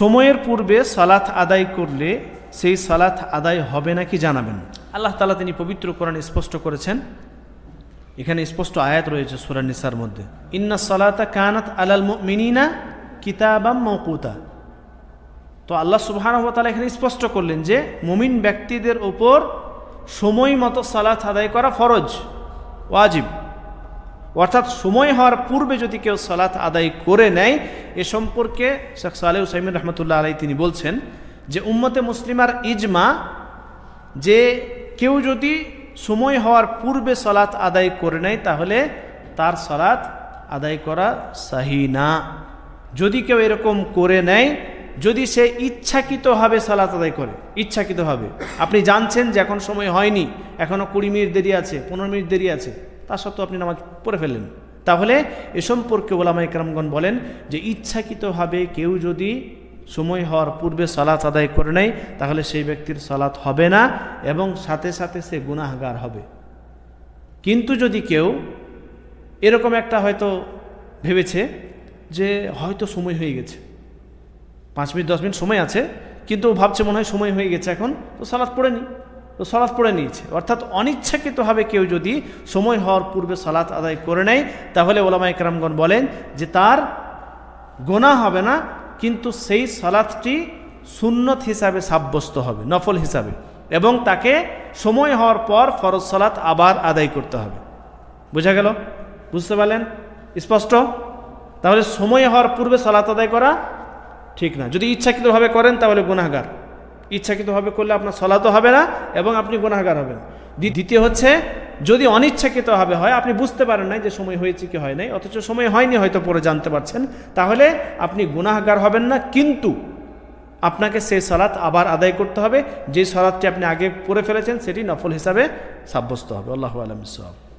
সময়ের পূর্বে সালাত আদায় করলে সেই সালাত আদায় হবে নাকি জানাবেন। আল্লাহ তাআলা তিনি পবিত্র কোরআনে স্পষ্ট করেছেন, এখানে স্পষ্ট আয়াত রয়েছে সূরা নিসার মধ্যে, ইন্না সালাতা কানাত আলাল মুমিনিনা কিতাবাম মাওকুতা। তো আল্লাহ সুবহানাহু ওয়া তাআলা এখানে স্পষ্ট করলেন যে মুমিন ব্যক্তিদের উপর সময় মতো সালাত আদায় করা ফরজ, ওয়াজিব। অর্থাৎ সময় হওয়ার পূর্বে যদি কেউ সালাত আদায় করে নেয়, এ সম্পর্কে শেখ সালেহ উসাইমিন রহমতুল্লাহ আলাইহি তিনি বলছেন যে উম্মতে মুসলিমার ইজমা যে কেউ যদি সময় হওয়ার পূর্বে সালাত আদায় করে নেয় তাহলে তার সালাত আদায় করা সহি না। যদি কেউ এরকম করে নেয়, যদি সে ইচ্ছাকৃতভাবে সালাত আদায় করে, ইচ্ছাকৃতভাবে, আপনি জানছেন যে এখন সময় হয়নি, এখনও 20 মিনিট দেরি আছে, 15 মিনিট দেরি আছে, তা সত্ত্বেও আপনি নামাজ পড়ে ফেললেন, তাহলে এ সম্পর্কে উলামায়ে কেরামগণ বলেন যে ইচ্ছাকৃতভাবে কেউ যদি সময় হওয়ার পূর্বে সালাত আদায় করে নেয় তাহলে সেই ব্যক্তির সালাত হবে না এবং সাথে সাথে সে গুনাহগার হবে। কিন্তু যদি কেউ এরকম একটা হয়তো ভেবেছে যে হয়তো সময় হয়ে গেছে, 5 মিনিট 10 মিনিট সময় আছে, কিন্তু ভাবছে মনে হয় সময় হয়ে গেছে এখন, তো সালাত পড়ে নি, তো সালাত পড়ে নিয়েছে। অর্থাৎ অনিচ্ছাকৃতভাবে কেউ যদি সময় হওয়ার পূর্বে সালাত আদায় করে নেয় তাহলে উলামায়ে কেরামগণ বলেন যে তার গুনাহ হবে না, কিন্তু সেই সালাতটি সুন্নত হিসাবে সাব্যস্ত হবে, নফল হিসাবে, এবং তাকে সময় হওয়ার পর ফরজ সালাত আবার আদায় করতে হবে। বোঝা গেল? বুঝতে পারলেন? স্পষ্ট? তাহলে সময় হওয়ার পূর্বে সালাত আদায় করা ঠিক না। যদি ইচ্ছাকৃতভাবে করেন তাহলে গুনাহগার, ইচ্ছাকৃতভাবে করলে আপনার সালাতও হবে না এবং আপনি গুনাহগার হবেন। দ্বিতীয় হচ্ছে যদি অনিচ্ছাকৃতভাবে হয়, আপনি বুঝতে পারেন নাই যে সময় হয়েছে কি হয় নাই, অথচ সময় হয়নি, হয়তো পরে জানতে পারছেন, তাহলে আপনি গুনাহগার হবেন না, কিন্তু আপনাকে সেই সালাত আবার আদায় করতে হবে। যে সালাতটি আপনি আগে পড়ে ফেলেছেন সেটি নফল হিসাবে সাব্যস্ত হবে। আল্লাহু আ'লাম বিস-সাওয়াব।